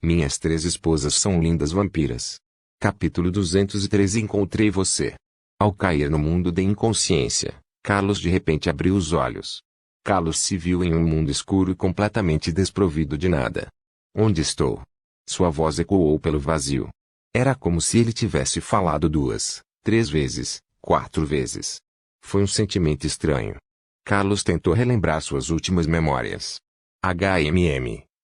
Minhas 3 esposas são lindas vampiras. Capítulo 213 Encontrei você. Ao cair no mundo da inconsciência, Carlos de repente abriu os olhos. Carlos se viu em um mundo escuro e completamente desprovido de nada. Onde estou? Sua voz ecoou pelo vazio. Era como se ele tivesse falado 2, 3 vezes, 4 vezes. Foi um sentimento estranho. Carlos tentou relembrar suas últimas memórias.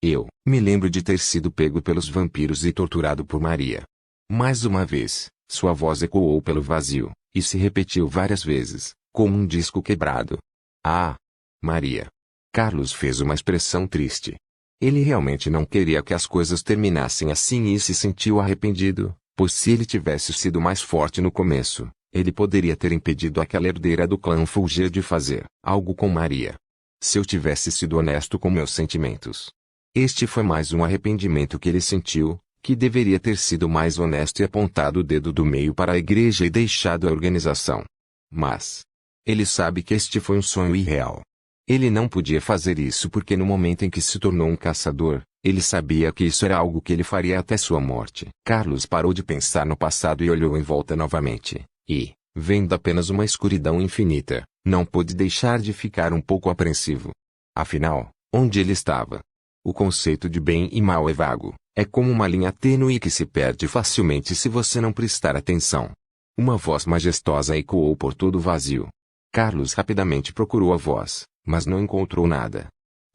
Eu me lembro de ter sido pego pelos vampiros e torturado por Maria. Mais uma vez, sua voz ecoou pelo vazio, e se repetiu várias vezes, como um disco quebrado. Ah! Maria. Carlos fez uma expressão triste. Ele realmente não queria que as coisas terminassem assim e se sentiu arrependido, pois se ele tivesse sido mais forte no começo, ele poderia ter impedido aquela herdeira do clã Fulger de fazer algo com Maria. Se eu tivesse sido honesto com meus sentimentos. Este foi mais um arrependimento que ele sentiu, que deveria ter sido mais honesto e apontado o dedo do meio para a igreja e deixado a organização. Mas ele sabe que este foi um sonho irreal. Ele não podia fazer isso porque no momento em que se tornou um caçador, ele sabia que isso era algo que ele faria até sua morte. Carlos parou de pensar no passado e olhou em volta novamente, e, vendo apenas uma escuridão infinita, não pôde deixar de ficar um pouco apreensivo. Afinal, onde ele estava? O conceito de bem e mal é vago, é como uma linha tênue que se perde facilmente se você não prestar atenção. Uma voz majestosa ecoou por todo o vazio. Carlos rapidamente procurou a voz, mas não encontrou nada.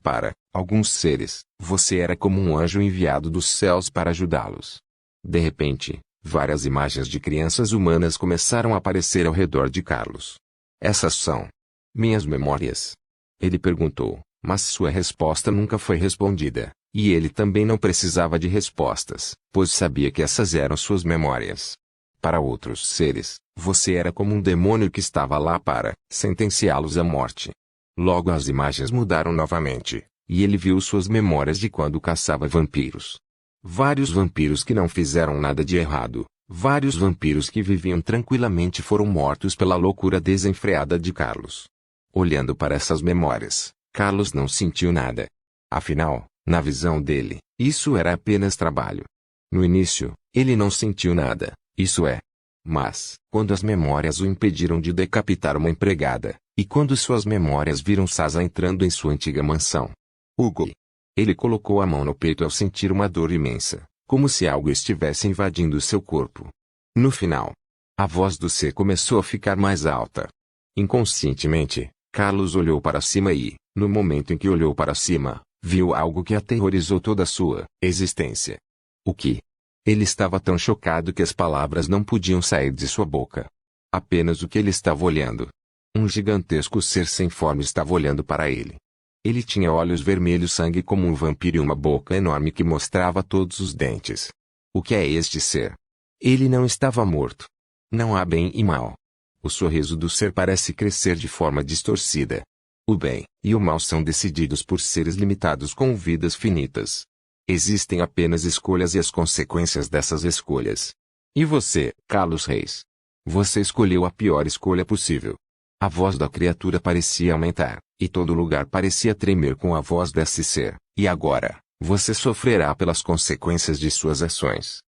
Para alguns seres, você era como um anjo enviado dos céus para ajudá-los. De repente, várias imagens de crianças humanas começaram a aparecer ao redor de Carlos. Essas são minhas memórias? Ele perguntou, mas sua resposta nunca foi respondida, e ele também não precisava de respostas, pois sabia que essas eram suas memórias. Para outros seres, você era como um demônio que estava lá para sentenciá-los à morte. Logo as imagens mudaram novamente, e ele viu suas memórias de quando caçava vampiros. Vários vampiros que não fizeram nada de errado, vários vampiros que viviam tranquilamente foram mortos pela loucura desenfreada de Carlos. Olhando para essas memórias, Carlos não sentiu nada. Afinal, na visão dele, isso era apenas trabalho. No início, ele não sentiu nada, isso é. Mas, quando as memórias o impediram de decapitar uma empregada, e quando suas memórias viram Sasa entrando em sua antiga mansão. Hugo. Ele colocou a mão no peito ao sentir uma dor imensa, como se algo estivesse invadindo seu corpo. No final, a voz do ser começou a ficar mais alta. Inconscientemente, Carlos olhou para cima e, no momento em que olhou para cima, viu algo que aterrorizou toda a sua existência. O que? Ele estava tão chocado que as palavras não podiam sair de sua boca. Apenas o que ele estava olhando. Um gigantesco ser sem forma estava olhando para ele. Ele tinha olhos vermelhos sangue como um vampiro e uma boca enorme que mostrava todos os dentes. O que é este ser? Ele não estava morto. Não há bem e mal. O sorriso do ser parece crescer de forma distorcida. O bem e o mal são decididos por seres limitados com vidas finitas. Existem apenas escolhas e as consequências dessas escolhas. E você, Carlos Reis? Você escolheu a pior escolha possível. A voz da criatura parecia aumentar, e todo lugar parecia tremer com a voz desse ser. E agora, você sofrerá pelas consequências de suas ações.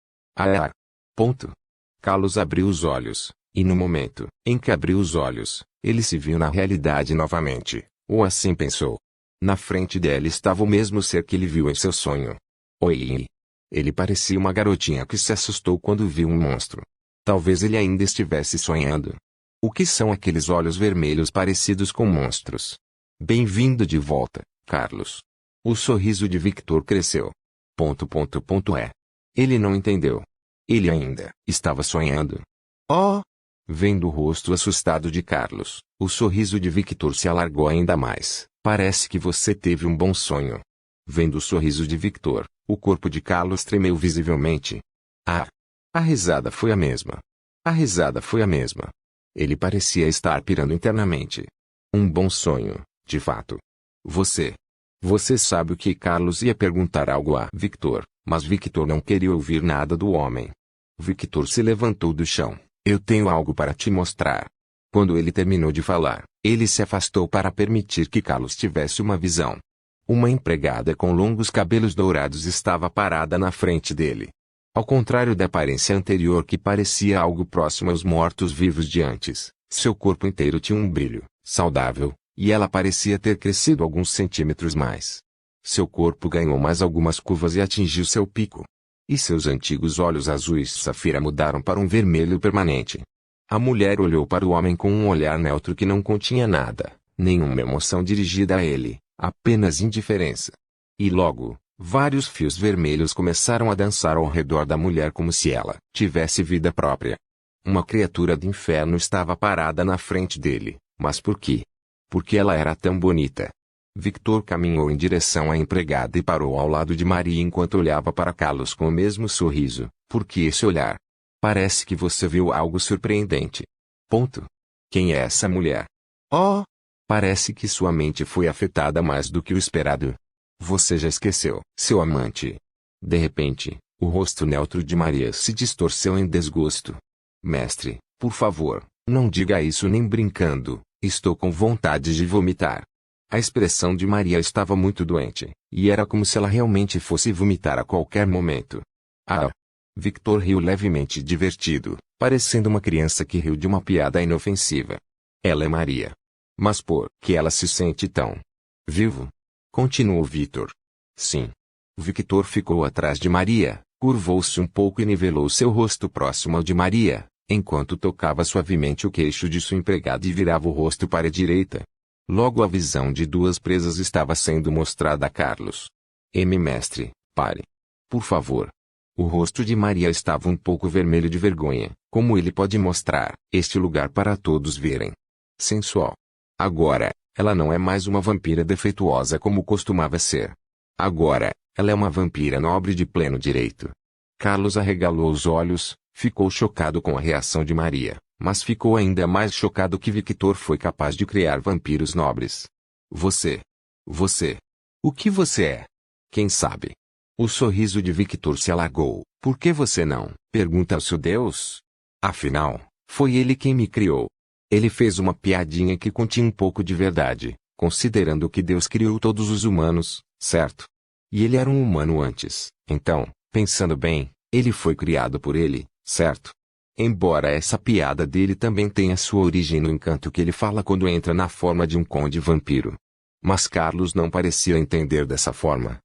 Ponto. Carlos abriu os olhos, e no momento em que abriu os olhos, ele se viu na realidade novamente, ou assim pensou. Na frente dele estava o mesmo ser que ele viu em seu sonho. Oi! Ele parecia uma garotinha que se assustou quando viu um monstro. Talvez ele ainda estivesse sonhando. O que são aqueles olhos vermelhos parecidos com monstros? Bem-vindo de volta, Carlos. O sorriso de Victor cresceu. Ele não entendeu. Ele ainda estava sonhando. Oh! Vendo o rosto assustado de Carlos, o sorriso de Victor se alargou ainda mais. Parece que você teve um bom sonho. Vendo o sorriso de Victor, o corpo de Carlos tremeu visivelmente. A risada foi a mesma. A risada foi a mesma. Ele parecia estar pirando internamente. Um bom sonho, de fato. Você sabe o que Carlos ia perguntar algo a Victor, mas Victor não queria ouvir nada do homem. Victor se levantou do chão. Eu tenho algo para te mostrar. Quando ele terminou de falar, ele se afastou para permitir que Carlos tivesse uma visão. Uma empregada com longos cabelos dourados estava parada na frente dele. Ao contrário da aparência anterior que parecia algo próximo aos mortos-vivos de antes, seu corpo inteiro tinha um brilho, saudável, e ela parecia ter crescido alguns centímetros mais. Seu corpo ganhou mais algumas curvas e atingiu seu pico. E seus antigos olhos azuis safira mudaram para um vermelho permanente. A mulher olhou para o homem com um olhar neutro que não continha nada, nenhuma emoção dirigida a ele, apenas indiferença. E logo, vários fios vermelhos começaram a dançar ao redor da mulher como se ela tivesse vida própria. Uma criatura do inferno estava parada na frente dele, mas por quê? Porque ela era tão bonita. Victor caminhou em direção à empregada e parou ao lado de Maria enquanto olhava para Carlos com o mesmo sorriso. Por que esse olhar? Parece que você viu algo surpreendente. Ponto. Quem é essa mulher? Oh! Parece que sua mente foi afetada mais do que o esperado. Você já esqueceu seu amante. De repente, o rosto neutro de Maria se distorceu em desgosto. Mestre, por favor, não diga isso nem brincando, estou com vontade de vomitar. A expressão de Maria estava muito doente, e era como se ela realmente fosse vomitar a qualquer momento. Ah! Victor riu levemente divertido, parecendo uma criança que riu de uma piada inofensiva. Ela é Maria. Mas por que ela se sente tão vivo? Continuou Victor. Sim. Victor ficou atrás de Maria, curvou-se um pouco e nivelou seu rosto próximo ao de Maria, enquanto tocava suavemente o queixo de sua empregada e virava o rosto para a direita. Logo a visão de duas presas estava sendo mostrada a Carlos. Mestre, pare. Por favor. O rosto de Maria estava um pouco vermelho de vergonha. Como ele pode mostrar este lugar para todos verem? Sensual. Agora, ela não é mais uma vampira defeituosa como costumava ser. Agora, ela é uma vampira nobre de pleno direito. Carlos arregalou os olhos, ficou chocado com a reação de Maria, mas ficou ainda mais chocado que Victor foi capaz de criar vampiros nobres. Você. O que você é? Quem sabe? O sorriso de Victor se alargou. Por que você não pergunta ao seu Deus? Afinal, foi ele quem me criou. Ele fez uma piadinha que continha um pouco de verdade, considerando que Deus criou todos os humanos, certo? E ele era um humano antes, então, pensando bem, ele foi criado por ele, certo? Embora essa piada dele também tenha sua origem no encanto que ele fala quando entra na forma de um conde vampiro. Mas Carlos não parecia entender dessa forma.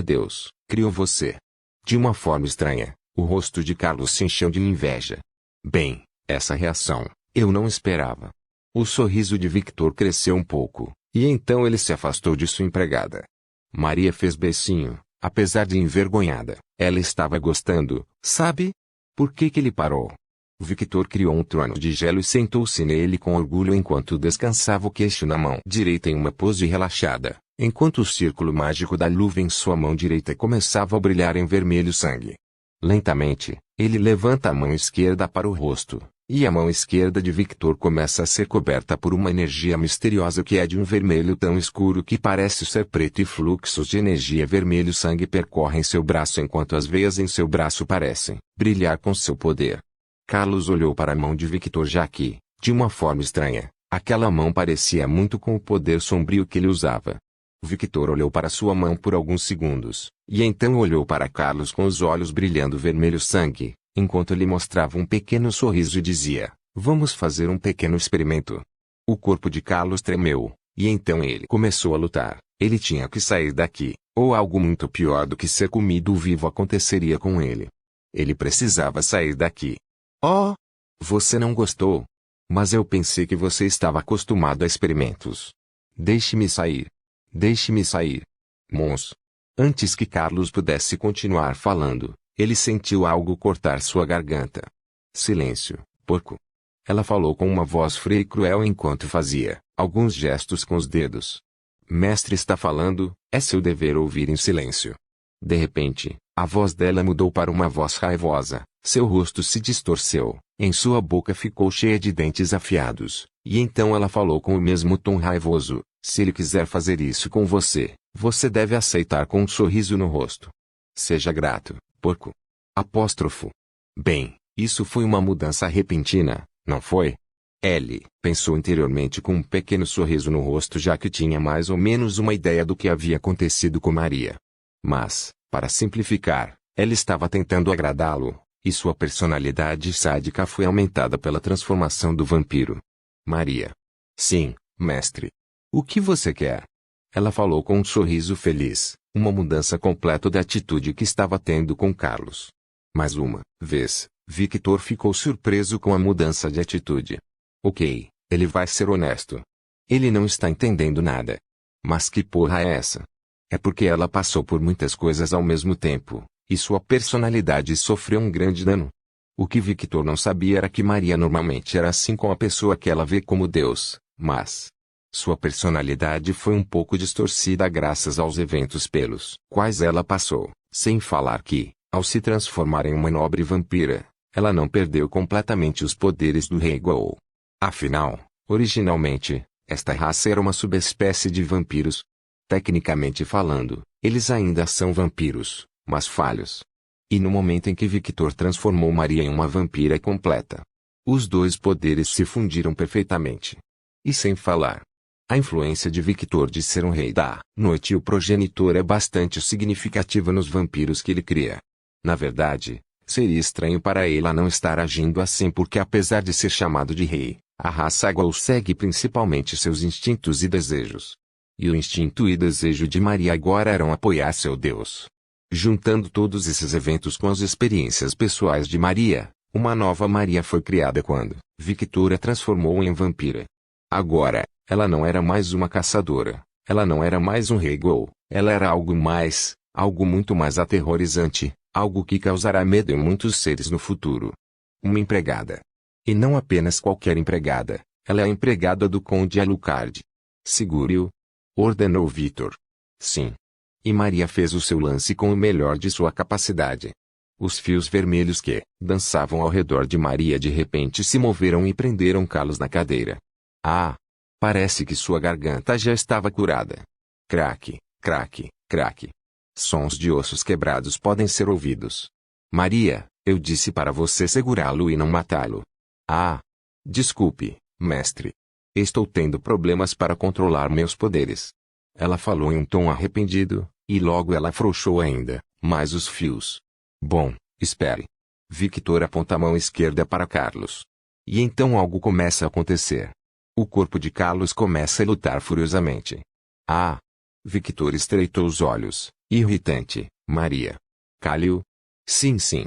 Deus criou você. De uma forma estranha, o rosto de Carlos se encheu de inveja. Bem, essa reação, eu não esperava. O sorriso de Victor cresceu um pouco, e então ele se afastou de sua empregada. Maria fez beicinho, apesar de envergonhada. Ela estava gostando, sabe? Por que ele parou? Victor criou um trono de gelo e sentou-se nele com orgulho enquanto descansava o queixo na mão direita em uma pose relaxada, enquanto o círculo mágico da luva em sua mão direita começava a brilhar em vermelho sangue. Lentamente, ele levanta a mão esquerda para o rosto, e a mão esquerda de Victor começa a ser coberta por uma energia misteriosa que é de um vermelho tão escuro que parece ser preto e fluxos de energia vermelho sangue percorrem seu braço enquanto as veias em seu braço parecem brilhar com seu poder. Carlos olhou para a mão de Victor já que, de uma forma estranha, aquela mão parecia muito com o poder sombrio que ele usava. Victor olhou para sua mão por alguns segundos, e então olhou para Carlos com os olhos brilhando vermelho sangue, enquanto lhe mostrava um pequeno sorriso e dizia, vamos fazer um pequeno experimento. O corpo de Carlos tremeu, e então ele começou a lutar. Ele tinha que sair daqui, ou algo muito pior do que ser comido vivo aconteceria com ele. Ele precisava sair daqui. Oh! Você não gostou? Mas eu pensei que você estava acostumado a experimentos. Deixe-me sair. Deixe-me sair. Mons. Antes que Carlos pudesse continuar falando, ele sentiu algo cortar sua garganta. Silêncio, porco. Ela falou com uma voz fria e cruel enquanto fazia alguns gestos com os dedos. Mestre está falando, é seu dever ouvir em silêncio. De repente, a voz dela mudou para uma voz raivosa, seu rosto se distorceu, em sua boca ficou cheia de dentes afiados, e então ela falou com o mesmo tom raivoso, se ele quiser fazer isso com você, você deve aceitar com um sorriso no rosto. Seja grato, porco. Apóstrofo. Bem, isso foi uma mudança repentina, não foi? Ele pensou interiormente com um pequeno sorriso no rosto, já que tinha mais ou menos uma ideia do que havia acontecido com Maria. Mas, para simplificar, ela estava tentando agradá-lo, e sua personalidade sádica foi aumentada pela transformação do vampiro. Maria. Sim, mestre. O que você quer? Ela falou com um sorriso feliz, uma mudança completa da atitude que estava tendo com Carlos. Mais uma vez, Victor ficou surpreso com a mudança de atitude. Ok, ele vai ser honesto. Ele não está entendendo nada. Mas que porra é essa? É porque ela passou por muitas coisas ao mesmo tempo, e sua personalidade sofreu um grande dano. O que Victor não sabia era que Maria normalmente era assim com a pessoa que ela vê como Deus, mas sua personalidade foi um pouco distorcida graças aos eventos pelos quais ela passou, sem falar que, ao se transformar em uma nobre vampira, ela não perdeu completamente os poderes do Rei Ghoul. Afinal, originalmente, esta raça era uma subespécie de vampiros. Tecnicamente falando, eles ainda são vampiros, mas falhos. E no momento em que Victor transformou Maria em uma vampira completa, os dois poderes se fundiram perfeitamente. E sem falar, a influência de Victor de ser um rei da noite e o progenitor é bastante significativa nos vampiros que ele cria. Na verdade, seria estranho para ele não estar agindo assim porque apesar de ser chamado de rei, a raça Ghoul segue principalmente seus instintos e desejos. E o instinto e desejo de Maria agora eram apoiar seu Deus. Juntando todos esses eventos com as experiências pessoais de Maria, uma nova Maria foi criada quando Victor a transformou em vampira. Agora, ela não era mais uma caçadora, ela não era mais um rei Ghoul, ela era algo mais, algo muito mais aterrorizante, algo que causará medo em muitos seres no futuro. Uma empregada. E não apenas qualquer empregada, ela é a empregada do Conde Alucard. Segure-o, ordenou Victor. Sim. E Maria fez o seu lance com o melhor de sua capacidade. Os fios vermelhos que dançavam ao redor de Maria de repente se moveram e prenderam Carlos na cadeira. Ah! Parece que sua garganta já estava curada. Craque, craque, craque. Sons de ossos quebrados podem ser ouvidos. Maria, eu disse para você segurá-lo e não matá-lo. Ah! Desculpe, mestre. Estou tendo problemas para controlar meus poderes. Ela falou em um tom arrependido, e logo ela afrouxou ainda, mais os fios. Bom, espere. Victor aponta a mão esquerda para Carlos. E então algo começa a acontecer. O corpo de Carlos começa a lutar furiosamente. Ah! Victor estreitou os olhos, irritante. Maria. Cale-o. Sim, sim.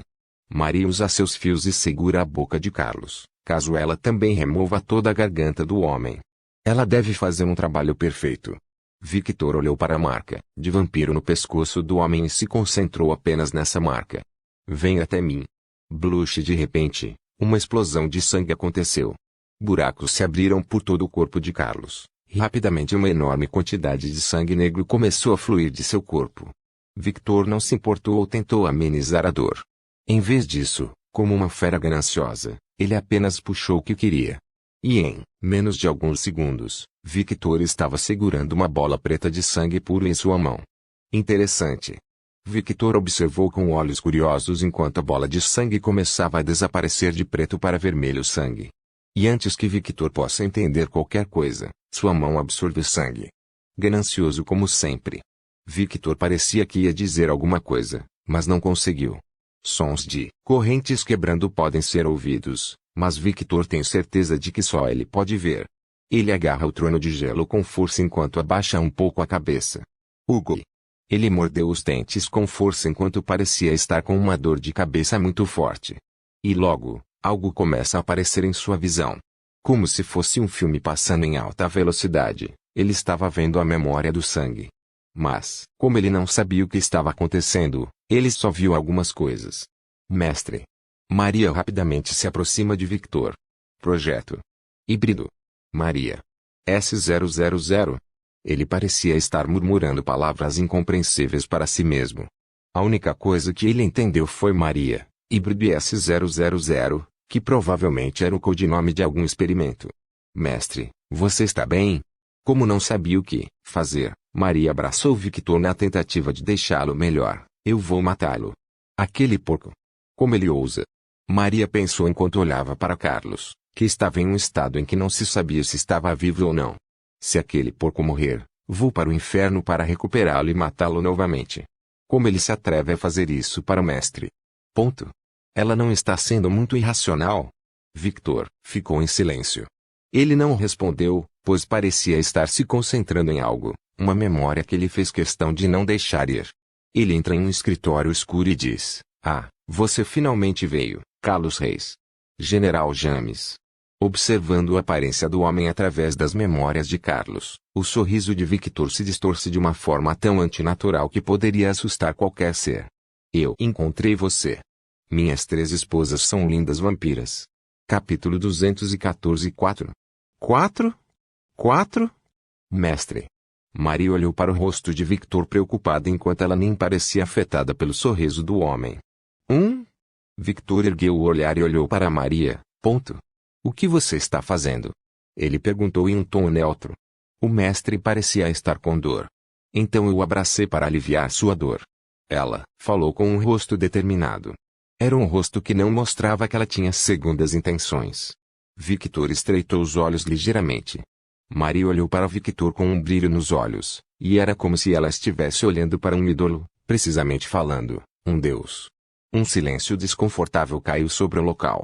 Maria usa seus fios e segura a boca de Carlos, caso ela também remova toda a garganta do homem. Ela deve fazer um trabalho perfeito. Victor olhou para a marca de vampiro no pescoço do homem e se concentrou apenas nessa marca. Vem até mim. Blush de repente, uma explosão de sangue aconteceu. Buracos se abriram por todo o corpo de Carlos. Rapidamente uma enorme quantidade de sangue negro começou a fluir de seu corpo. Victor não se importou ou tentou amenizar a dor. Em vez disso, como uma fera gananciosa, ele apenas puxou o que queria. E em menos de alguns segundos, Victor estava segurando uma bola preta de sangue puro em sua mão. Interessante. Victor observou com olhos curiosos enquanto a bola de sangue começava a desaparecer de preto para vermelho sangue. E antes que Victor possa entender qualquer coisa, sua mão absorveu sangue. Ganancioso como sempre. Victor parecia que ia dizer alguma coisa, mas não conseguiu. Sons de correntes quebrando podem ser ouvidos, mas Victor tem certeza de que só ele pode ver. Ele agarra o trono de gelo com força enquanto abaixa um pouco a cabeça. Hugo. Ele mordeu os dentes com força enquanto parecia estar com uma dor de cabeça muito forte. E logo, algo começa a aparecer em sua visão. Como se fosse um filme passando em alta velocidade, ele estava vendo a memória do sangue. Mas, como ele não sabia o que estava acontecendo, ele só viu algumas coisas. Mestre. Maria rapidamente se aproxima de Victor. Projeto. Híbrido. Maria. S000. Ele parecia estar murmurando palavras incompreensíveis para si mesmo. A única coisa que ele entendeu foi Maria, híbrido e S000, que provavelmente era o codinome de algum experimento. Mestre, você está bem? Como não sabia o que fazer, Maria abraçou Victor na tentativa de deixá-lo melhor. Eu vou matá-lo. Aquele porco. Como ele ousa? Maria pensou enquanto olhava para Carlos, que estava em um estado em que não se sabia se estava vivo ou não. Se aquele porco morrer, vou para o inferno para recuperá-lo e matá-lo novamente. Como ele se atreve a fazer isso para o mestre? Ponto. Ela não está sendo muito irracional? Victor ficou em silêncio. Ele não respondeu, pois parecia estar se concentrando em algo, uma memória que ele fez questão de não deixar ir. Ele entra em um escritório escuro e diz: "Ah, você finalmente veio, Carlos Reis." General James. Observando a aparência do homem através das memórias de Carlos, o sorriso de Victor se distorce de uma forma tão antinatural que poderia assustar qualquer ser. "Eu encontrei você. Minhas 3 esposas são lindas vampiras." Capítulo 214. 4? 4? Mestre. Maria olhou para o rosto de Victor preocupada enquanto ela nem parecia afetada pelo sorriso do homem. Victor ergueu o olhar e olhou para Maria. "O que você está fazendo?" Ele perguntou em um tom neutro. O mestre parecia estar com dor. Então eu o abracei para aliviar sua dor. Ela falou com um rosto determinado. Era um rosto que não mostrava que ela tinha segundas intenções. Victor estreitou os olhos ligeiramente. Maria olhou para Victor com um brilho nos olhos, e era como se ela estivesse olhando para um ídolo, precisamente falando, um deus. Um silêncio desconfortável caiu sobre o local.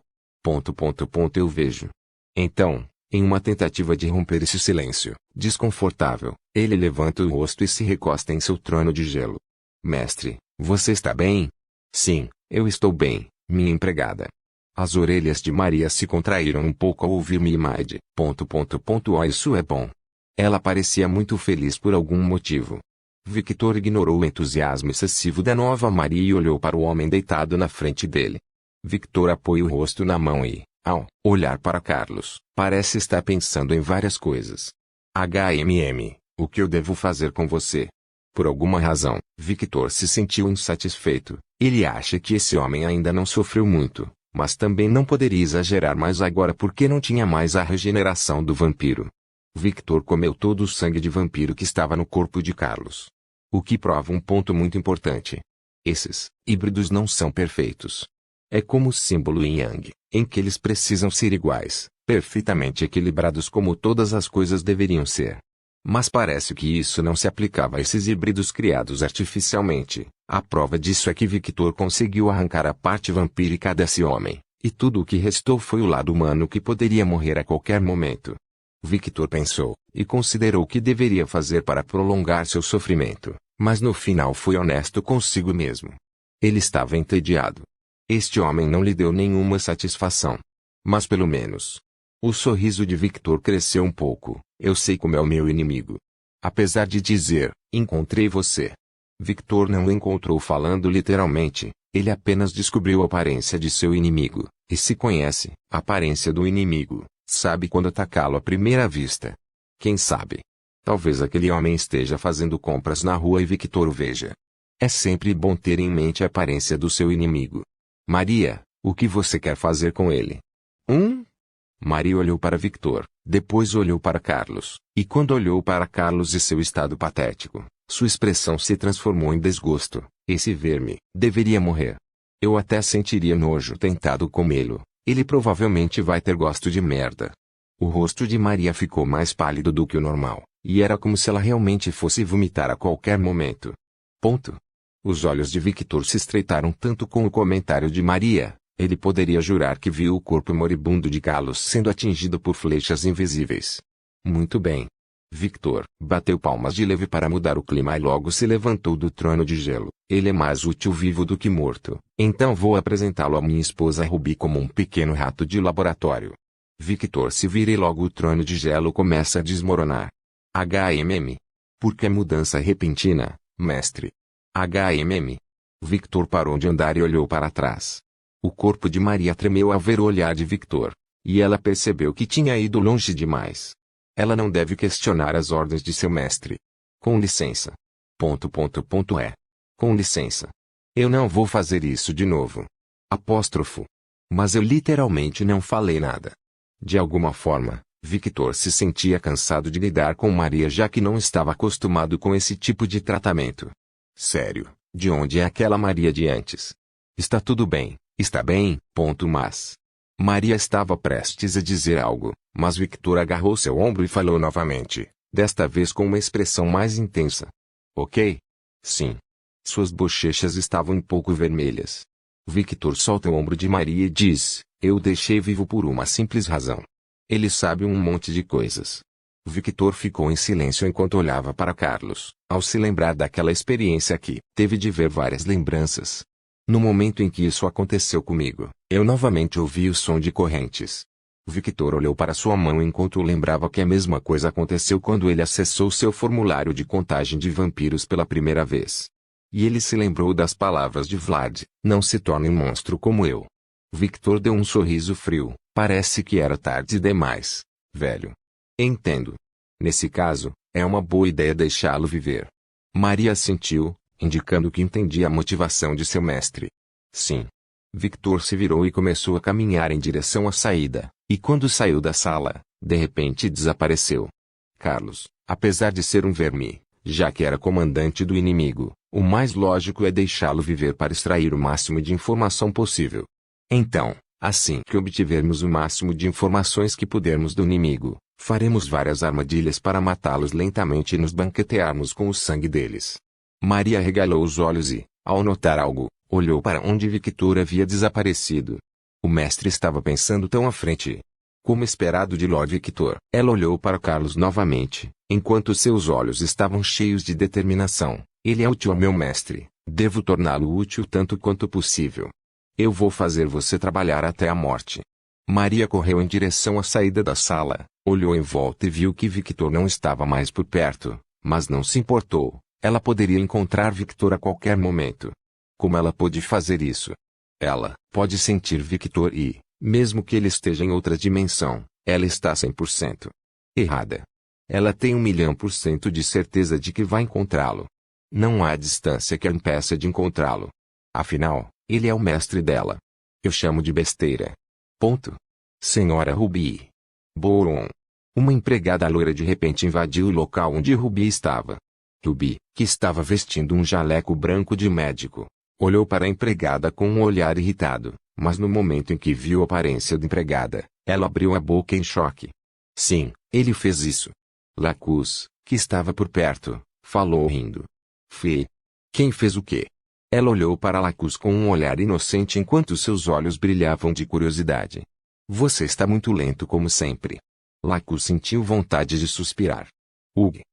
Eu vejo. Então, em uma tentativa de romper esse silêncio desconfortável, ele levanta o rosto e se recosta em seu trono de gelo. "Mestre, você está bem?" "Sim, eu estou bem, minha empregada." As orelhas de Maria se contraíram um pouco ao ouvir Mimaide. Oh, isso é bom. Ela parecia muito feliz por algum motivo. Victor ignorou o entusiasmo excessivo da nova Maria e olhou para o homem deitado na frente dele. Victor apoia o rosto na mão e, ao olhar para Carlos, parece estar pensando em várias coisas. O que eu devo fazer com você? Por alguma razão, Victor se sentiu insatisfeito. Ele acha que esse homem ainda não sofreu muito, mas também não poderia exagerar mais agora porque não tinha mais a regeneração do vampiro. Victor comeu todo o sangue de vampiro que estava no corpo de Carlos. O que prova um ponto muito importante. Esses híbridos não são perfeitos. É como o símbolo yin yang, em que eles precisam ser iguais, perfeitamente equilibrados como todas as coisas deveriam ser. Mas parece que isso não se aplicava a esses híbridos criados artificialmente. A prova disso é que Victor conseguiu arrancar a parte vampírica desse homem, e tudo o que restou foi o lado humano que poderia morrer a qualquer momento. Victor pensou, e considerou o que deveria fazer para prolongar seu sofrimento, mas no final foi honesto consigo mesmo. Ele estava entediado. Este homem não lhe deu nenhuma satisfação. Mas pelo menos. O sorriso de Victor cresceu um pouco. Eu sei como é o meu inimigo. Apesar de dizer, encontrei você. Victor não o encontrou falando literalmente, ele apenas descobriu a aparência de seu inimigo, e se conhece a aparência do inimigo, sabe quando atacá-lo à primeira vista. Quem sabe? Talvez aquele homem esteja fazendo compras na rua e Victor o veja. É sempre bom ter em mente a aparência do seu inimigo. Maria, o que você quer fazer com ele? Maria olhou para Victor, depois olhou para Carlos, e quando olhou para Carlos e seu estado patético, sua expressão se transformou em desgosto. Esse verme deveria morrer. Eu até sentiria nojo tentado comê-lo. Ele provavelmente vai ter gosto de merda. O rosto de Maria ficou mais pálido do que o normal, e era como se ela realmente fosse vomitar a qualquer momento. Os olhos de Victor se estreitaram tanto com o comentário de Maria. Ele poderia jurar que viu o corpo moribundo de Carlos sendo atingido por flechas invisíveis. Muito bem. Victor bateu palmas de leve para mudar o clima e logo se levantou do trono de gelo. Ele é mais útil vivo do que morto. Então vou apresentá-lo à minha esposa Ruby como um pequeno rato de laboratório. Victor se vira e logo o trono de gelo começa a desmoronar. Por que mudança repentina, mestre? Victor parou de andar e olhou para trás. O corpo de Maria tremeu ao ver o olhar de Victor, e ela percebeu que tinha ido longe demais. Ela não deve questionar as ordens de seu mestre. Com licença. Com licença. Eu não vou fazer isso de novo. Mas eu literalmente não falei nada. De alguma forma, Victor se sentia cansado de lidar com Maria já que não estava acostumado com esse tipo de tratamento. Sério, de onde é aquela Maria de antes? Está tudo bem, está bem, mas... Maria estava prestes a dizer algo, mas Victor agarrou seu ombro e falou novamente, desta vez com uma expressão mais intensa. Ok? Sim. Suas bochechas estavam um pouco vermelhas. Victor solta o ombro de Maria e diz, eu o deixei vivo por uma simples razão. Ele sabe um monte de coisas. Victor ficou em silêncio enquanto olhava para Carlos, ao se lembrar daquela experiência que teve de ver várias lembranças. No momento em que isso aconteceu comigo, eu novamente ouvi o som de correntes. Victor olhou para sua mão enquanto lembrava que a mesma coisa aconteceu quando ele acessou seu formulário de contagem de vampiros pela primeira vez. E ele se lembrou das palavras de Vlad, não se torne um monstro como eu. Victor deu um sorriso frio, parece que era tarde demais, velho. Entendo. Nesse caso, é uma boa ideia deixá-lo viver. Maria assentiu, indicando que entendia a motivação de seu mestre. Sim. Victor se virou e começou a caminhar em direção à saída, e quando saiu da sala, de repente desapareceu. Carlos, apesar de ser um verme, já que era comandante do inimigo, o mais lógico é deixá-lo viver para extrair o máximo de informação possível. Então, assim que obtivermos o máximo de informações que pudermos do inimigo, faremos várias armadilhas para matá-los lentamente e nos banquetearmos com o sangue deles. Maria arregalou os olhos e, ao notar algo, olhou para onde Victor havia desaparecido. O mestre estava pensando tão à frente. Como esperado de Lord Victor, ela olhou para Carlos novamente, enquanto seus olhos estavam cheios de determinação. Ele é útil ao meu mestre, devo torná-lo útil tanto quanto possível. Eu vou fazer você trabalhar até a morte. Maria correu em direção à saída da sala, olhou em volta e viu que Victor não estava mais por perto, mas não se importou. Ela poderia encontrar Victor a qualquer momento. Como ela pôde fazer isso? Ela pode sentir Victor e, mesmo que ele esteja em outra dimensão, ela está 100% errada. Ela tem 1.000.000% de certeza de que vai encontrá-lo. Não há distância que a impeça de encontrá-lo. Afinal, ele é o mestre dela. Eu chamo de besteira. Ponto. Senhora Ruby. Boron. Uma empregada loira de repente invadiu o local onde Ruby estava. Ruby, que estava vestindo um jaleco branco de médico, olhou para a empregada com um olhar irritado, mas no momento em que viu a aparência da empregada, ela abriu a boca em choque. Sim, ele fez isso. Lacus, que estava por perto, falou rindo. Fê. Quem fez o quê? Ela olhou para Lacus com um olhar inocente enquanto seus olhos brilhavam de curiosidade. Você está muito lento como sempre. Lacus sentiu vontade de suspirar.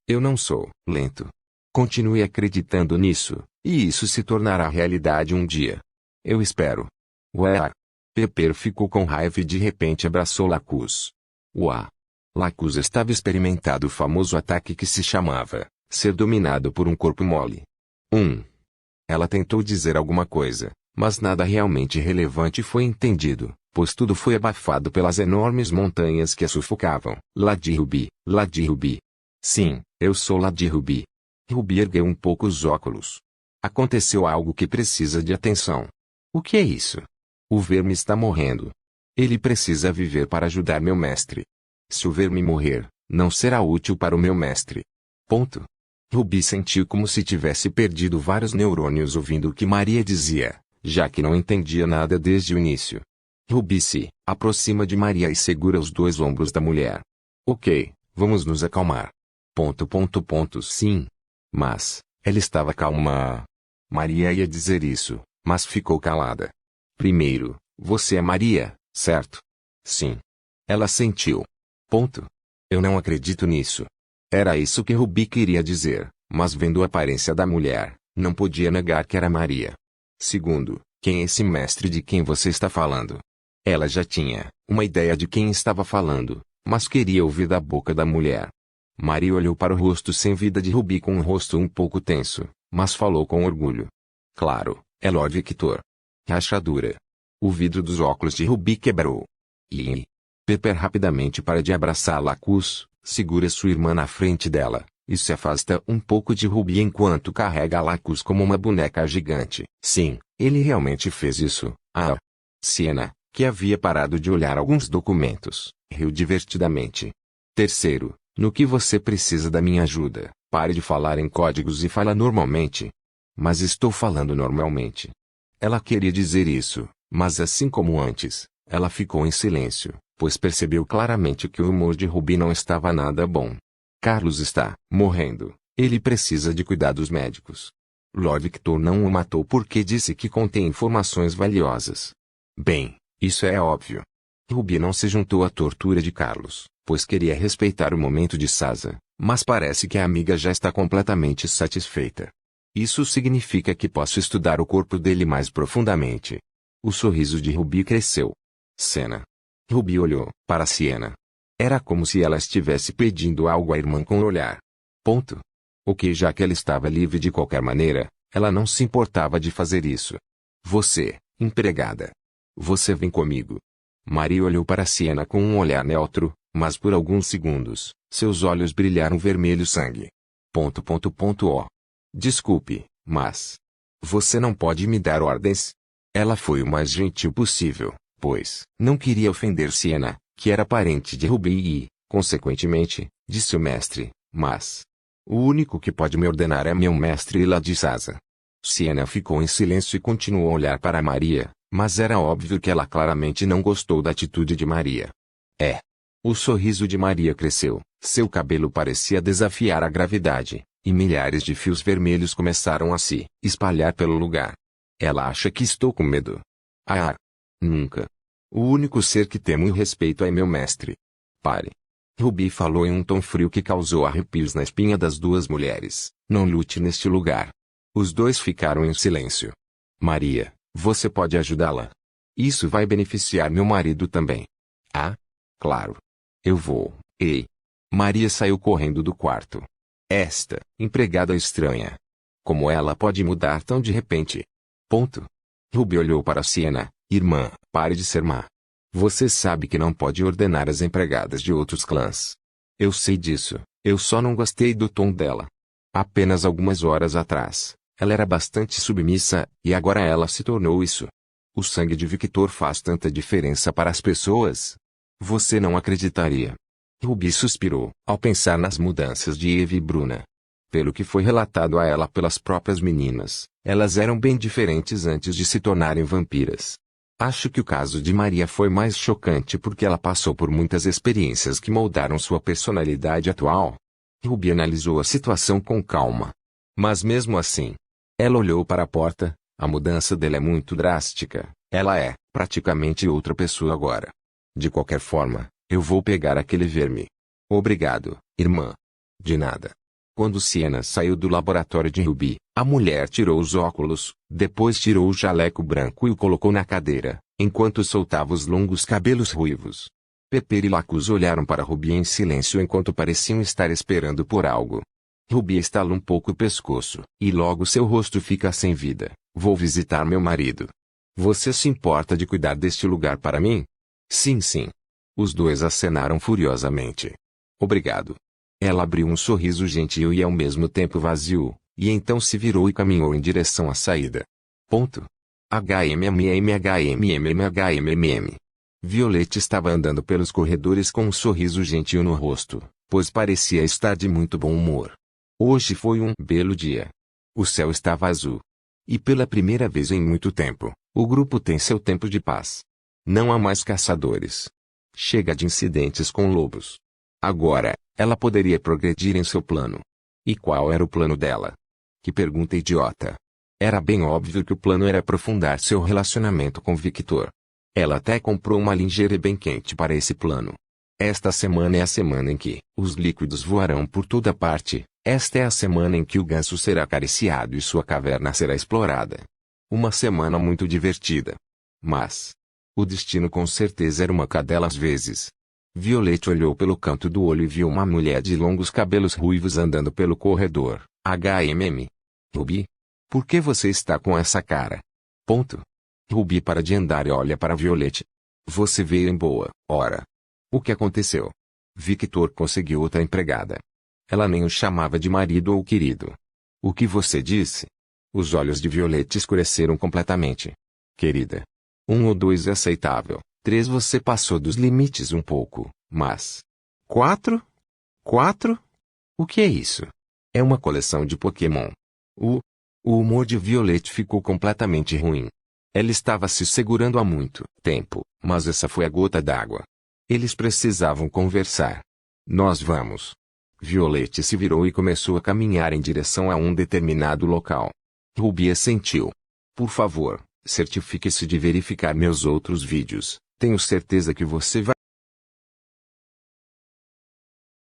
Eu não sou lento. Continue acreditando nisso, e isso se tornará realidade um dia. Eu espero. Ué! Pepper ficou com raiva e de repente abraçou Lacus. Uá! Lacus estava experimentando o famoso ataque que se chamava ser dominado por um corpo mole. Ela tentou dizer alguma coisa, mas nada realmente relevante foi entendido, pois tudo foi abafado pelas enormes montanhas que a sufocavam. Lady Ruby, Lady Ruby. Sim, eu sou Lady Ruby. Ruby ergueu um pouco os óculos. Aconteceu algo que precisa de atenção. O que é isso? O verme está morrendo. Ele precisa viver para ajudar meu mestre. Se o verme morrer, não será útil para o meu mestre. Ponto. Ruby sentiu como se tivesse perdido vários neurônios ouvindo o que Maria dizia, já que não entendia nada desde o início. Ruby se aproxima de Maria e segura os dois ombros da mulher. Ok, vamos nos acalmar. Sim. Mas, ela estava calma. Maria ia dizer isso, mas ficou calada. Primeiro, você é Maria, certo? Sim. Ela sentiu. Eu não acredito nisso. Era isso que Ruby queria dizer, mas vendo a aparência da mulher, não podia negar que era Maria. Segundo, quem é esse mestre de quem você está falando? Ela já tinha uma ideia de quem estava falando, mas queria ouvir da boca da mulher. Maria olhou para o rosto sem vida de Ruby com um rosto um pouco tenso, mas falou com orgulho. Claro, é Lord Victor. Rachadura. O vidro dos óculos de Ruby quebrou. E Pepper rapidamente para de abraçar Lacus, segura sua irmã na frente dela, e se afasta um pouco de Ruby enquanto carrega Lacus como uma boneca gigante. Sim, ele realmente fez isso. Siena, que havia parado de olhar alguns documentos, riu divertidamente. Terceiro, no que você precisa da minha ajuda, pare de falar em códigos e fala normalmente. Mas estou falando normalmente. Ela queria dizer isso, mas assim como antes, Ela ficou em silêncio, pois percebeu claramente que o humor de Ruby não estava nada bom. Carlos está morrendo. Ele precisa de cuidados médicos. Lord Victor não o matou porque disse que contém informações valiosas. Bem, isso é óbvio. Ruby não se juntou à tortura de Carlos, pois queria respeitar o momento de Sasa, mas parece que a amiga já está completamente satisfeita. Isso significa que posso estudar o corpo dele mais profundamente. O sorriso de Ruby cresceu. Cena. Ruby olhou para Siena. Era como se ela estivesse pedindo algo à irmã com o olhar. Ponto. O que já que ela estava livre de qualquer maneira, ela não se importava de fazer isso. Você, empregada. Você vem comigo. Maria olhou para Siena com um olhar neutro, mas por alguns segundos, seus olhos brilharam vermelho sangue. Ó. Desculpe, mas... Você não pode me dar ordens? Ela foi o mais gentil possível, pois não queria ofender Siena, que era parente de Ruby e, consequentemente, de seu mestre, mas... O único que pode me ordenar é meu mestre Lady Sasa. Siena ficou em silêncio e continuou a olhar para Maria, mas era óbvio que ela claramente não gostou da atitude de Maria. O sorriso de Maria cresceu, seu cabelo parecia desafiar a gravidade, e milhares de fios vermelhos começaram a se espalhar pelo lugar. Ela acha que estou com medo. Ah! Nunca. O único ser que temo e respeito é meu mestre. Pare. Ruby falou em um tom frio que causou arrepios na espinha das duas mulheres. Não lute neste lugar. Os dois ficaram em silêncio. Maria, você pode ajudá-la. Isso vai beneficiar meu marido também. Ah? Claro. Eu vou. Ei. Maria saiu correndo do quarto. Esta empregada estranha. Como ela pode mudar tão de repente? Ruby olhou para Siena. Irmã, pare de ser má. Você sabe que não pode ordenar as empregadas de outros clãs. Eu sei disso, eu só não gostei do tom dela. Apenas algumas horas atrás, ela era bastante submissa, e agora ela se tornou isso. O sangue de Victor faz tanta diferença para as pessoas? Você não acreditaria. Ruby suspirou, ao pensar nas mudanças de Eve e Bruna. Pelo que foi relatado a ela pelas próprias meninas, elas eram bem diferentes antes de se tornarem vampiras. Acho que o caso de Maria foi mais chocante porque ela passou por muitas experiências que moldaram sua personalidade atual. Ruby analisou a situação com calma. Mas mesmo assim, ela olhou para a porta. A mudança dela é muito drástica. Ela é, praticamente outra pessoa agora. De qualquer forma, eu vou pegar aquele verme. Obrigado, irmã. De nada. Quando Siena saiu do laboratório de Ruby, a mulher tirou os óculos, depois tirou o jaleco branco e o colocou na cadeira, enquanto soltava os longos cabelos ruivos. Pepper e Lacus olharam para Ruby em silêncio enquanto pareciam estar esperando por algo. Ruby estalou um pouco o pescoço, e logo seu rosto fica sem vida. Vou visitar meu marido. Você se importa de cuidar deste lugar para mim? Sim, sim. Os dois acenaram furiosamente. Obrigado. Ela abriu um sorriso gentil e ao mesmo tempo vazio, e então se virou e caminhou em direção à saída. HMMM. Violette estava andando pelos corredores com um sorriso gentil no rosto, pois parecia estar de muito bom humor. Hoje foi um belo dia. O céu estava azul. E pela primeira vez em muito tempo, o grupo tem seu tempo de paz. Não há mais caçadores. Chega de incidentes com lobos. Agora, ela poderia progredir em seu plano. E qual era o plano dela? Que pergunta idiota. Era bem óbvio que o plano era aprofundar seu relacionamento com Victor. Ela até comprou uma lingerie bem quente para esse plano. Esta semana é a semana em que os líquidos voarão por toda parte. Esta é a semana em que o ganso será acariciado e sua caverna será explorada. Uma semana muito divertida. Mas o destino com certeza era uma cadela às vezes. Violette olhou pelo canto do olho e viu uma mulher de longos cabelos ruivos andando pelo corredor. Ruby? Por que você está com essa cara? Ruby para de andar e olha para Violette. Você veio em boa hora. O que aconteceu? Victor conseguiu outra empregada. Ela nem o chamava de marido ou querido. O que você disse? Os olhos de Violette escureceram completamente. Querida. 1 ou 2 é aceitável. 3 você passou dos limites um pouco, mas... 4? 4? O que é isso? É uma coleção de Pokémon. O humor de Violette ficou completamente ruim. Ela estava se segurando há muito tempo, Mas essa foi a gota d'água. Eles precisavam conversar. Nós vamos. Violette se virou e começou a caminhar em direção a um determinado local. Ruby assentiu. Por favor, certifique-se de verificar meus outros vídeos. Tenho certeza que você vai